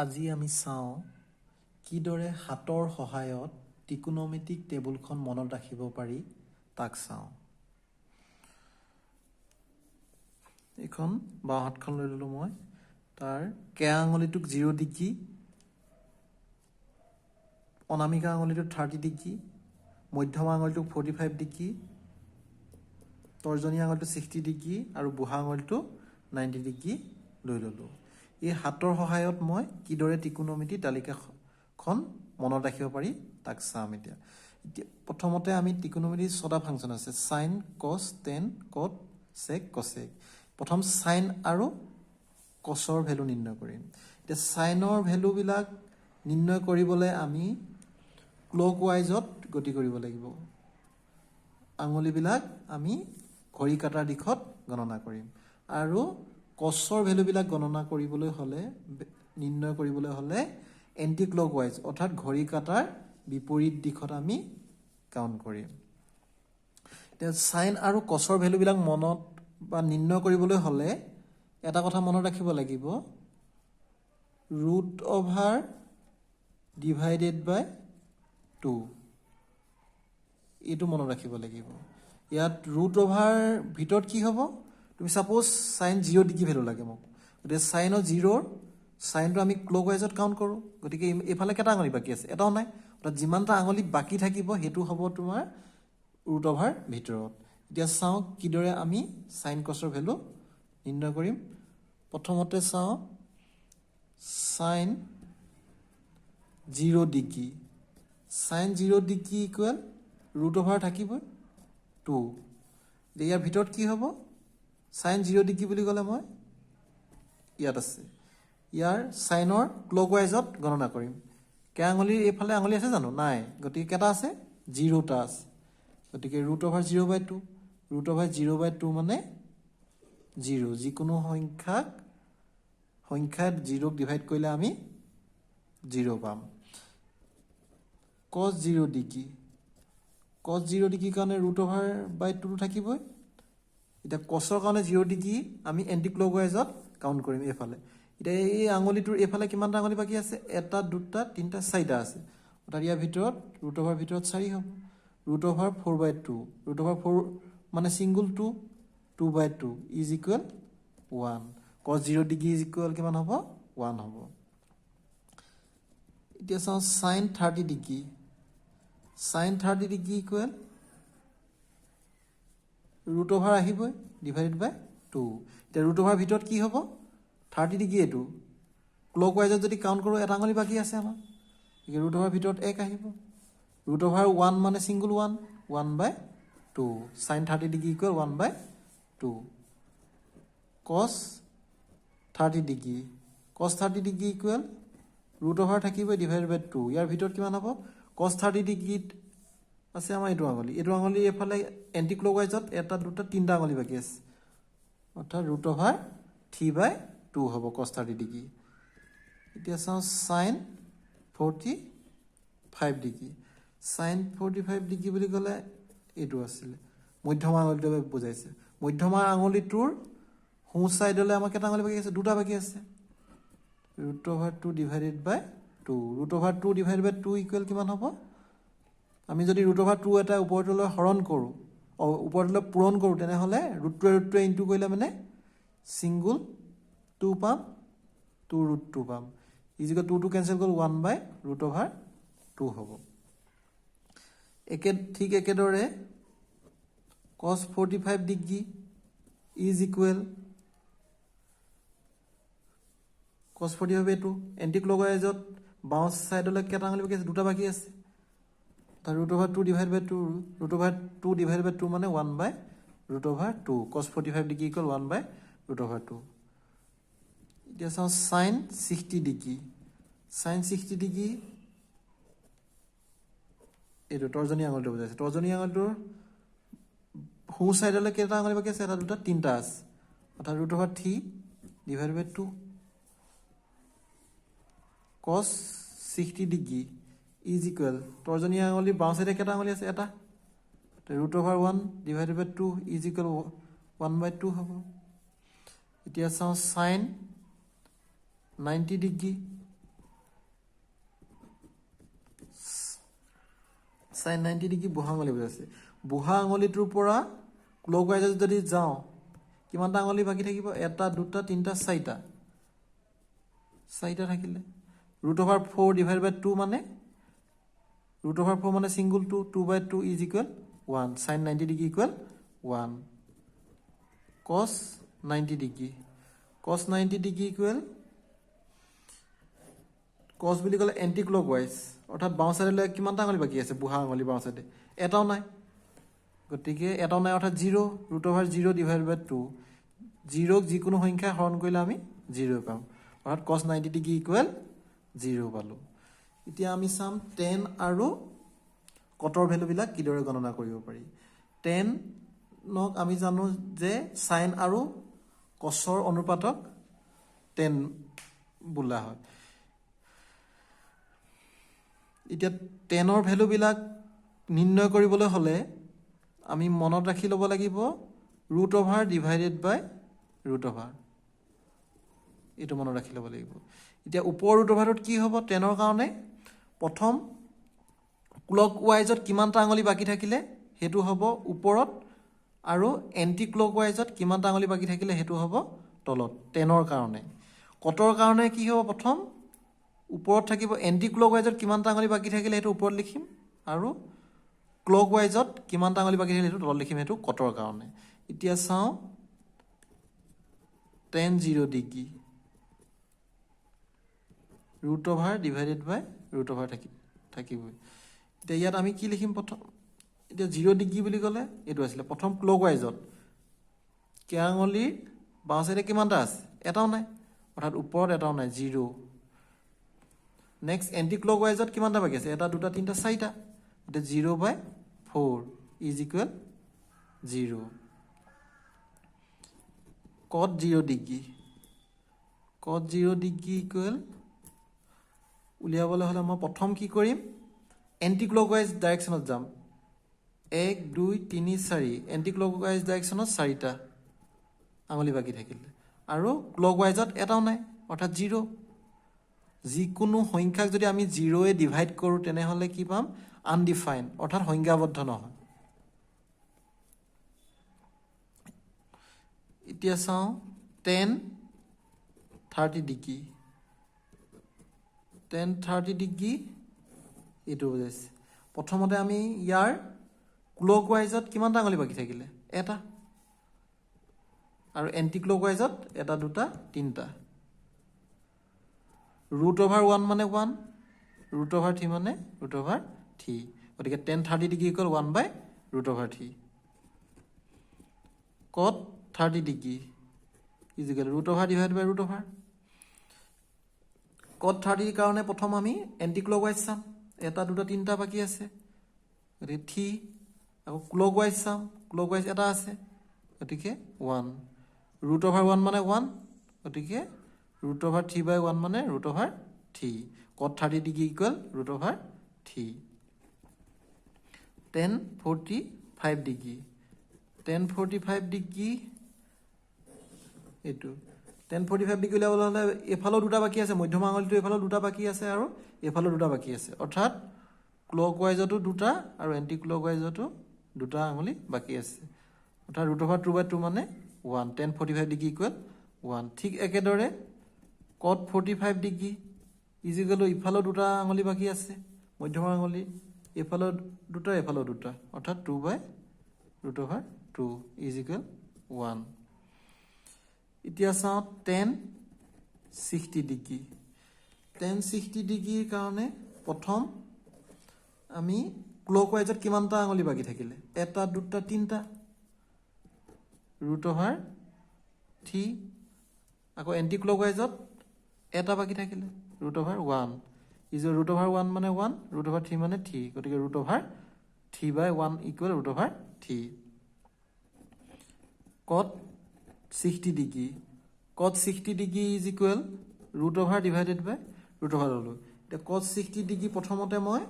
আজি আমি চাওঁ কিদৰে হাতৰ সহায়ত ত্ৰিকোণমিতিক টেবুলখন মনত ৰাখিব পাৰি তাক চাওঁ। এইখন বাওঁ হাতখন লৈ ল'লোঁ মই। তাৰ কেয়া আঙুলিটোক 0 ডিগ্ৰী, অনামিকা আঙুলিটোক 30 ডিগ্ৰী, মধ্যমা আঙুলিটোক 45 ডিগ্ৰী, তৰ্জনী আঙুলিটো 60 ডিগ্ৰী আৰু বুঢ়া আঙুলিটো 90 ডিগ্ৰী লৈ ল'লোঁ। এই হাতৰ সহায়ত মই কিদৰে ত্ৰিকোণমিতি তালিকাখন মনত ৰাখিব পাৰি তাক চাম। এতিয়া প্ৰথমতে আমি ত্ৰিকোণমিতি 6টা ফাংচন আছে: চাইন, কছ, টেন, কট, চেক, কছেক। প্ৰথম চাইন আৰু কছৰ ভেলু নিৰ্ণয় কৰিম। এতিয়া চাইনৰ ভেলুবিলাক নিৰ্ণয় কৰিবলৈ আমি ক্লক ৱাইজত গতি কৰিব লাগিব। আঙুলিবিলাক আমি ঘড়ী কাটাৰ দিশত গণনা কৰিম আৰু কছৰ ভেলুবিলাক গণনা কৰিবলৈ হ'লে, নিৰ্ণয় কৰিবলৈ হ'লে এণ্টি ক্লক ৱাইজ অৰ্থাৎ ঘড়ী কাটাৰ বিপৰীত দিশত আমি কাউণ্ট কৰিম। এতিয়া চাইন আৰু কছৰ ভেলুবিলাক মনত বা নিৰ্ণয় কৰিবলৈ হ'লে এটা কথা মনত ৰাখিব লাগিব: √/2 এইটো মনত ৰাখিব লাগিব। ইয়াত √/, ভিতৰত কি হ'ব? তুমি ছাপ'জ চাইন 0 ডিগ্ৰী ভেলু লাগে মোক, গতিকে চাইনৰ 0'ৰ চাইনটো আমি ক্লক ৱাইজত কাউণ্ট কৰোঁ। গতিকে এইফালে কেইটা আঙুলি বাকী আছে? এটাও নাই। অৰ্থাৎ যিমানটা আঙুলি বাকী থাকিব সেইটো হ'ব তোমাৰ √/, ভিতৰত। এতিয়া চাওঁ কিদৰে আমি চাইন কছৰ ভেলু নিৰ্ণয় কৰিম। প্ৰথমতে চাওঁ sign 0 degree. Sign 0 degree equal √/, থাকিবই 2। এতিয়া ইয়াৰ ভিতৰত কি হ'ব? চাইন 0 ডিগ্ৰী বুলি ক'লে মই ইয়াত আছে, ইয়াৰ চাইনৰ ক্লক ৱাইজত গণনা কৰিম। কেই আঙুলিৰ এইফালে আঙুলি আছে জানো? নাই। গতিকে কেইটা আছে? 0টা আছে। গতিকে √/0/2, √/0/2 মানে 0। যিকোনো সংখ্যাত 0ক ডিভাইড কৰিলে আমি 0 পাম। কছ 0 ডিগ্ৰী। কছ 0 ডিগ্ৰীৰ কাৰণে √/2 থাকিবই। এতিয়া কছৰ কাৰণে 0 ডিগ্ৰী আমি এণ্টি ক্লক ৱাইজত কাউণ্ট কৰিম এইফালে। এতিয়া এই আঙুলিটোৰ এইফালে কিমানটা আঙুলি বাকী আছে? 1, 2, 3, 4টা আছে। অৰ্থাৎ ইয়াৰ ভিতৰত √/, ভিতৰত 4 হ'ব। √/4/2, √/4 মানে ছিংগুল 2/2 ইজ ইকুৱেল 1। কছ 0 ডিগ্ৰী ইজ ইকুৱেল কিমান হ'ব? 1 হ'ব। এতিয়া চাওঁ sign 30 degree. Sign 30 degree equal √/, আহিবই, /2। এতিয়া √/, ভিতৰত কি হ'ব? 30 ডিগ্ৰী এইটো। ক্লক ৱাইজত যদি কাউণ্ট কৰোঁ এটা আঙুলি বাকী আছে আমাৰ, গতিকে √/, ভিতৰত 1 আহিব। √/1 মানে ছিংগুল 1, 1/2। Sign 30 degree equal 1/2। কছ 30 ডিগ্ৰী। কছ 30 ডিগ্ৰী ইকুৱেল √/, থাকিবই, /2। ইয়াৰ ভিতৰত কিমান হ'ব? কছ 30 ডিগ্ৰীত আছে আমাৰ এইটো আঙুলি। এইটো আঙুলি এইফালে এণ্টি ক্লক ৱাইজত 1, 2, 3টা আঙুলি বাকী আছে। অৰ্থাৎ √/, 3/2 হ'ব কছ 30 ডিগ্ৰী। এতিয়া চাওঁ চাইন 45 ডিগ্ৰী। চাইন 45 ডিগ্ৰী বুলি ক'লে এইটো আছিলে, মধ্যমা আঙুলিটো বুজাইছে। মধ্যমা আঙুলিটোৰ সোঁ চাইডলৈ আমাৰ কেইটা আঙুলি বাকী আছে? 2টা বাকী আছে। √/2 / 2। √/2 / 2 ইকুৱেল কিমান হ'ব? আমি যদি √/2 এটা ওপৰলৈ হৰণ কৰোঁ, ওপৰলৈ পূৰণ কৰোঁ, তেনেহ'লে √2 ইনটু কৰিলে মানে ছিংগুল 2 পাম, 2√2 পাম। ইজিকেল 2 কেঞ্চেল গ'ল, 1/√/2 হ'ব। ঠিক একেদৰে কছ 45 ডিগ্ৰী ইজ ইকুৱেল কছ 45 এইটো এণ্টি ক্লক ৱাইজত বাওঁ চাইডলৈ কেইটা আঙুলি বাকী আছে? 2টা বাকী আছে। √/2 / 2, √/2 / 2 মানে 1/√/2। কছ 45 ডিগ্ৰী ইকুৱেল 1/√/2। এতিয়া চাওঁ চাইন 60 ডিগ্ৰী। চাইন 60 ডিগ্ৰী এইটো তৰ্জনী আঙুলিটো বুজাইছে। তৰ্জনী আঙুলিটোৰ সোঁ চাইডলৈ কেইটা আঙুলি বাকী আছে? 1, 2, 3টা আছে। অৰ্থাৎ √/3 / 2। কছ 60 ডিগ্ৰী ইজ ইকুৱেল তৰ্জনী আঙুলি বাওঁ চাইডে কেইটা আঙুলি আছে? এটা। √/1 / 2 ইজ ইকুৱেল 1/2 হ'ব। এতিয়া চাওঁ চাইন 90 ডিগ্ৰী sin 90 ডিগ্ৰী বুঢ়া আঙুলি বুজাইছে বুঢ়া আঙুলিটোৰ পৰা ক্লকৱাইজত যদি যাওঁ কিমানটা আঙুলি বাকী থাকিব এটা দুটা তিনিটা চাৰিটা থাকিলে √4 ডিভাইড বাই 2 মানে √4 মানে single 2 by 2 is equal 1 sin 90 degree equal 1 cos 90 degree cos 90 degree equal cos বুলি ক'লে এন্টি ক্লকৱাইজ অৰ্থাৎ বাওঁ সাইডলৈ কিমানটা আঙুলি বাকী আছে বুঢ়া আঙুলি বাওঁ সাইডে এটাও নাই গতিকে এটাও নাই অৰ্থাৎ 0 √0 ডিভাইড বাই 2 0ক যিকোনো সংখ্যা হৰণ কৰিলে আমি 0 পাম অৰ্থাৎ cos 90 ডিগ্ৰী ইকুৱেল 0 পালো এতিয়া আমি চাম tan আৰু cotৰ ভ্যালুবিলাক কিদৰে গণনা কৰিব পাৰি tan নক আমি জানো যে sin আৰু cosৰ অনুপাতক tan বোলা হয় এতিয়া tanৰ ভ্যালুবিলাক নিৰ্ণয় কৰিবলৈ হলে আমি মনত ৰাখি ল'ব লাগিব √over ডিভাইডেড বাই √over এটো মনত ৰাখি ল'ব লাগিব এতিয়া ওপৰ √overত কি হ'ব tanৰ কাৰণে প্ৰথম ক্লকৱাইজত কিমানটা আঙুলি বাকি থাকিলে হেতু হ'ব ওপৰত আৰু এন্টি ক্লকৱাইজত কিমানটা আঙুলি বাকি থাকিলে হেতু হ'ব তলত tanৰ কাৰণে কটৰ কাৰণে কি হ'ব প্ৰথম ওপৰত থাকিব এন্টি ক্লকৱাইজত কিমানটা আঙুলি বাকি থাকিলে হেতু ওপৰত লিখিম আৰু ক্লকৱাইজত কিমানটা আঙুলি বাকি থাকিলে হেতু তলত লিখিম হেতু কটৰ কাৰণে এতিয়া চাও tan 0 degree √over divided by √over থাকিব এতিয়া ইয়াত আমি কি লিখিম প্ৰথম এতিয়া 0 ডিগ্ৰী বুলি ক'লে এটো আছিল প্ৰথম ক্লকৱাইজত কে আঙুলি বাওঁ সাইডে কিমানটা আছে এটাও নাই অৰ্থাৎ ওপৰত এটাও নাই 0 নেক্সট এন্টি ক্লকৱাইজত কিমানটা বাকি আছে এটা দুটা তিনিটা চাৰিটা এটা 0/4 is equal 0 cot 0 degree equal উলিয়াবলৈ হলে মই প্ৰথম কি কৰিম এন্টি ক্লকৱাইজ ডাইৰেকশনত যাম 1 2 3 4 এন্টি ক্লকৱাইজ ডাইৰেকশনত চাৰিটা আঙুলি বাকি থাকিলে আৰু ক্লকৱাইজত এটাও নাই অৰ্থাৎ 0 যিকোনো সংখ্যাক যদি আমি 0 এ ডিভাইড কৰো তেনেহলে কি পাম আনডিফাইন অৰ্থাৎ সংজ্ঞাবদ্ধ নহয় এতিয়া চাও tan 30 ডিগ্ৰী tan 30 ডিগ্ৰী এটো বুজাইছে প্ৰথমতে আমি ইয়াৰ ক্লকৱাইজত কিমানটা আঙুলি বাকি থাকিলে এটা আৰু এন্টি ক্লকৱাইজত এটা দুটা তিনটা √1 মানে 1 √3 মানে √3 গতিকে tan 30 degree equal 1/√3 cot 30 degree is equal √over divide by √over cot 30 কাৰণে প্ৰথম আমি এন্টি ক্লকৱাইজ চাম এটা দুটা তিনটা বাকি আছে গতিকে 3 আকৌ ক্লকৱাইজ চাম ক্লকৱাইজ এটা আছে গতিকে 1 √1 মানে 1 গতিকে √3/1 মানে √3 cot 30 degree equal √3 tan 45 degree tan 45 degree এটো tan 45 ডিগ্ৰী উলিয়াবলৈ হলে এফালৰ দুটা বাকি আছে মধ্যমা আঙুলিটো এফালৰ দুটা বাকি আছে আৰু এফালৰ দুটা বাকি আছে অৰ্থাৎ ক্লকৱাইজতো দুটা আৰু এন্টি ক্লকৱাইজতো দুটা আঙুলি বাকি আছে অৰ্থাৎ √2/2 মানে 1 tan 45 ডিগ্ৰী ইকুৱেল 1 ঠিক একেদৰে cot 45 ডিগ্ৰী ইজ ইকুৱেল ইফালৰ দুটা আঙুলি বাকি আছে মধ্যমা আঙুলি এফালৰ দুটা অৰ্থাৎ 2/2 ইজ ইকুৱেল 1 এতিয়া চাও tan 60 ডিগ্ৰী tan 60 ডিগ্ৰীৰ কাৰণে প্ৰথম আমি ক্লকৱাইজত কিমানটা আঙুলি বাকি থাকিলে এটা দুটা তিনটা √3 আকৌ এন্টি ক্লকৱাইজত এটা বাকি থাকিলে √1 ইজ √1 মানে 1 √3 মানে 3 গতিকে √3/1 equal √3 cot 60 degree cot 60 degree is equal √over divided by √over ললো এতিয়া cot 60 ডিগ্ৰী প্ৰথমতে মই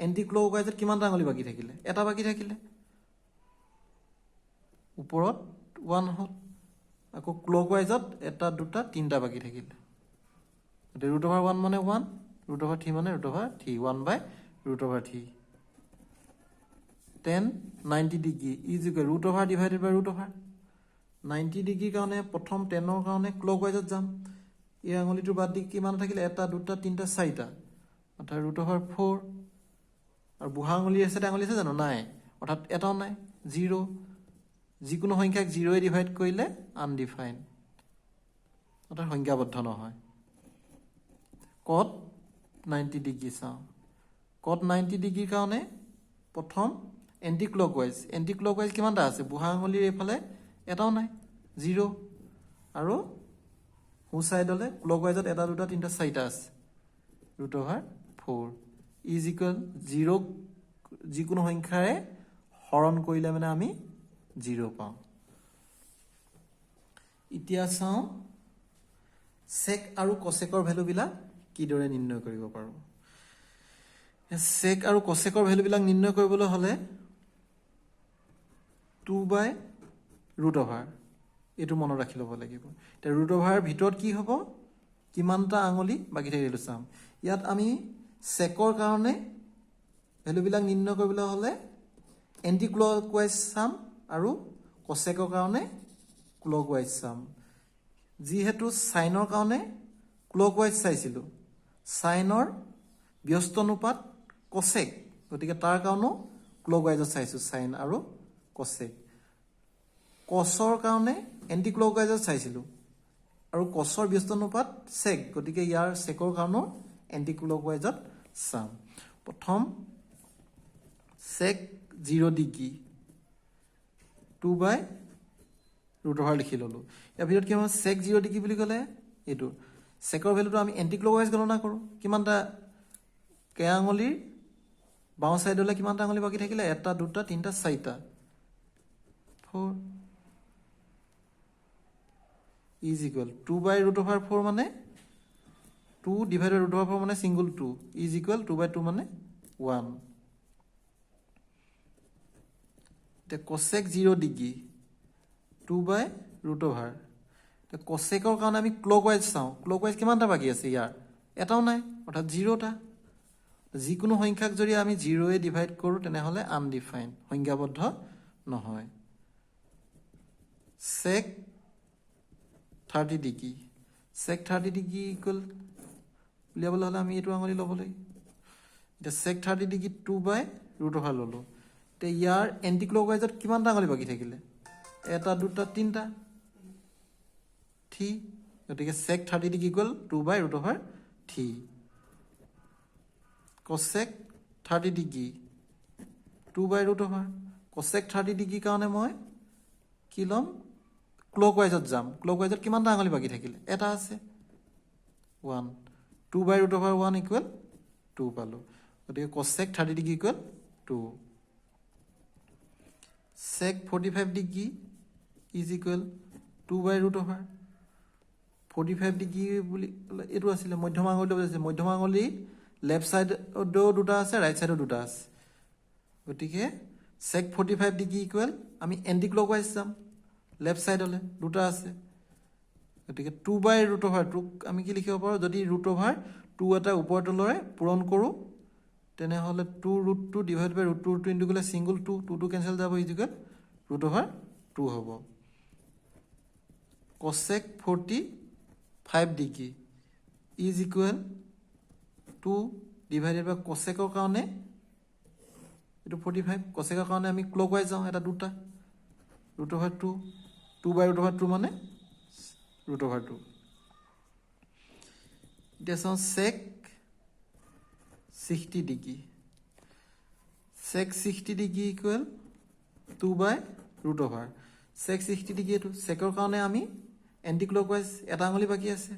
এন্টি ক্লকৱাইজত কিমানটা আঙুলি বাকি থাকিলে এটা বাকি থাকিলে ওপৰত 1 হল আকৌ ক্লকৱাইজত এটা দুটা তিনটা বাকি থাকিলে √1 মানে 1 √3 মানে √3 1/√3 tan 90 degree is equal root over divided by root over 90 ডিগ্ৰীৰ কাৰণে প্ৰথম 10ৰ কাৰণে ক্লক ৱাইজত যাম এই আঙুলিটোৰ বাদ দি কিমান থাকিলে 1 2 3 4টা অৰ্থাৎ ৰুট অভাৰ 4 আৰু বুঢ়া আঙুলি আছে আঙুলি আছে জানো নাই অৰ্থাৎ এটাও নাই 0 যিকোনো সংখ্যাক 0 এ ডিভাইড কৰিলে আনডিফাইন অৰ্থাৎ সংখ্যাবদ্ধ নহয় কট 90 ডিগ্ৰী চাওঁ কট 90 ডিগ্ৰীৰ কাৰণে প্ৰথম এণ্টি ক্লকৱাইজ কিমানটা আছে বুঢ়া আঙুলিৰ এইফালে এটাও নাই 0 আৰু সোঁ চাইডলে ক্লকৱাইজত 1 2 3 4টা আছে ৰুট অভাৰ 4 ইজ ইকুৱেল 0 যিকোনো সংখ্যাৰে হৰণ কৰিলে মানে আমি 0 পাওঁ এতিয়া চাওঁ সেক আৰু কসেকৰ ভ্যালুবিলাক কিদৰে নিৰ্ণয় কৰিব পাৰো সেক আৰু কসেকৰ ভ্যালুবিলাক নিৰ্ণয় কৰিবলৈ হলে 2/ৰুট অভাৰ এইটো মনত ৰাখি ল'ব লাগিব এতিয়া ৰুট অভাৰ ভিতৰত কি হ'ব কিমানটা আঙুলি বাকি থাকিলে চাম ইয়াত আমি সেকৰ কাৰণে ভ্যালুবিলাক নিৰ্ণয় কৰিবলৈ হলে এন্টি ক্লকৱাইজ চাম আৰু কসেকৰ কাৰণে ক্লকৱাইজ চাম যিহেতু সাইনৰ কাৰণে ক্লকৱাইজ চাইছিলো সাইনৰ ব্যস্ত অনুপাত কসেক গতিকে তাৰ কাৰণেও ক্লকৱাইজত চাইছো সাইন আৰু কসেক কসৰ কাৰণে এন্টি ক্লকৱাইজত চাইছিলো আৰু কসৰ ব্যস্ত অনুপাত সেক গতিকে ইয়াৰ সেকৰ কাৰণেও এন্টি ক্লকৱাইজত চাম প্ৰথম সেক 0 ডিগ্ৰী 2/ৰুট অভাৰ লিখি ললো ইয়াৰ ভিতৰত কি হ'ব সেক 0 ডিগ্ৰী বুলি ক'লে এইটো সেকৰ ভ্যালুটো আমি এন্টি ক্লকৱাইজ গণনা কৰো কিমানটা কে আঙুলিৰ বাওঁ সাইডলে কিমানটা আঙুলি বাকি থাকিলে 1 2 3 4টা 4 ইজ ইকুৱেল 2/ৰুট অভাৰ 4 মানে 2 ডিভাইডেড ৰুট অভাৰ 4 মানে সিঙ্গল 2 ইজ ইকুৱেল 2/2 মানে 1 তে কসেক 0 ডিগ্ৰী 2/ৰুট অভাৰ তে কসেকৰ কাৰণে আমি ক্লকৱাইজ চাওঁ ক্লকৱাইজ কিমানটা বাকি আছে ইয়াৰ এটাও নাই অৰ্থাৎ 0টা যিকোনো সংখ্যাক যদি আমি 0 এ ডিভাইড কৰো তেনেহলে আনডিফাইন সংখ্যাবদ্ধ নহয় sec 30 degree sec 30 degree equal উলিয়াবলৈ হলে আমি এইটো আঙুলি ল'ব লাগিব এটা sec 30 ডিগ্ৰী 2/ৰুট অভাৰ ললো তে ইয়াৰ এন্টি ক্লকৱাইজত কিমানটা আঙুলি বাকি থাকিলে 1 2 3টা ঠিক গতিকে sec 30 degree equal two by root over 3 cosec 30 degree two by root over cosec 30 degree কাৰণে মই কি লম ক্লকৱাইজত যাম ক্লকৱাইজত কিমানটা আঙুলি বাকি থাকিলে এটা আছে 1 2/ৰুট অভাৰ 1 ইকুৱেল 2 পালো গতিকে cosec 30 degree equal 2 sec 45 degree is equal two by root over 45 degree বুলি এটো আছিল মধ্যমা আঙুলিটো আছে মধ্যমা আঙুলি লেফট সাইডও দুটা আছে ৰাইট সাইডও দুটা আছে গতিকে sec 45 ডিগ্ৰী ইকুৱেল আমি এন্টি ক্লকৱাইজ যাম লেফট সাইডলে দুটা আছে গতিকে 2/ৰুট অভাৰ 2 আমি কি লিখিব পাৰো যদি ৰুট অভাৰ 2 এটা ওপৰতলৈ পূৰণ কৰো তেনেহলে 2√2 ডিভাইড বাই √2 ইনটু গলে সিঙ্গল 2 2 কেনসেল যাব ইজ ইকুৱেল ৰুট অভাৰ 2 হ'ব cosec 45 degree is equal 2 divided by cosecৰ কাৰণে এটো 45 cosecৰ কাৰণে আমি ক্লকৱাইজ যাওঁ এটা দুটা ৰুট অভাৰ 2 2/ৰুট অভাৰ 2 মানে ৰুট অভাৰ 2 এতিয়া চাওঁ sec 60 degree sec 60 degree equal two by root over sec 60 degree এটো সেকৰ কাৰণে আমি এন্টি ক্লকৱাইজ এটা আঙুলি বাকি আছে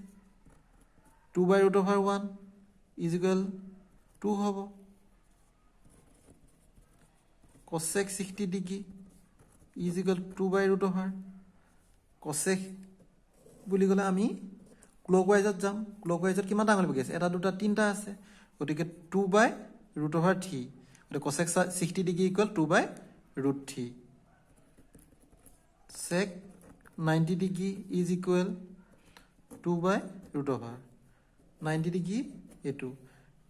2/ৰুট অভাৰ 1 ইজ ইকুৱেল 2 হ'ব cosec 60 degree is equal two by root over cosec বুলি গলে আমি ক্লকৱাইজত যাম ক্লকৱাইজত কিমানটা আঙুলি বাকি আছে এটা দুটা তিনটা আছে গতিকে 2/ৰুট অভাৰ 3 গতিকে cosec 60 degree equal two by root 3 sec 90 degree is equal two by root over 90 degree এটো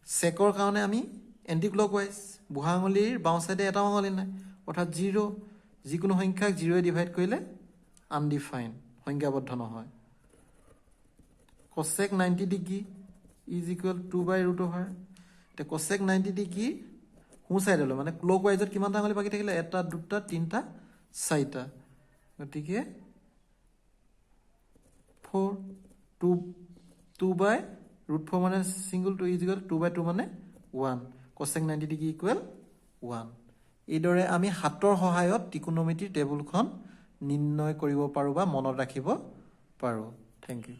সেকৰ কাৰণে আমি এণ্টি ক্লকৱাইজ বুঢ়া আঙুলিৰ বাওঁ চাইডে এটা আঙুলি নাই, অৰ্থাৎ 0। যিকোনো সংখ্যাক 0ৰে ডিভাইড কৰিলে আনডিফাইন, সংজ্ঞাবদ্ধ নহয়। cosec 90 degree is equal 2/√। এতিয়া cosec 90 ডিগ্ৰী সোঁ চাইডলৈ মানে ক্লকৱাইজত কিমানটা আঙুলি বাকী থাকিলে? 1 2 3 4। গতিকে 4 2/√4 মানে ছিংগল 2 ইজ ইকুৱেল 2/2 মানে 1। cosec 90 degree equal 1। এইদৰে আমি হাতৰ সহায়ত ত্ৰিকোণমিতিৰ টেবুলখন নিৰ্ণয় কৰিব পাৰোঁ বা মনত ৰাখিব পাৰোঁ। Thank U.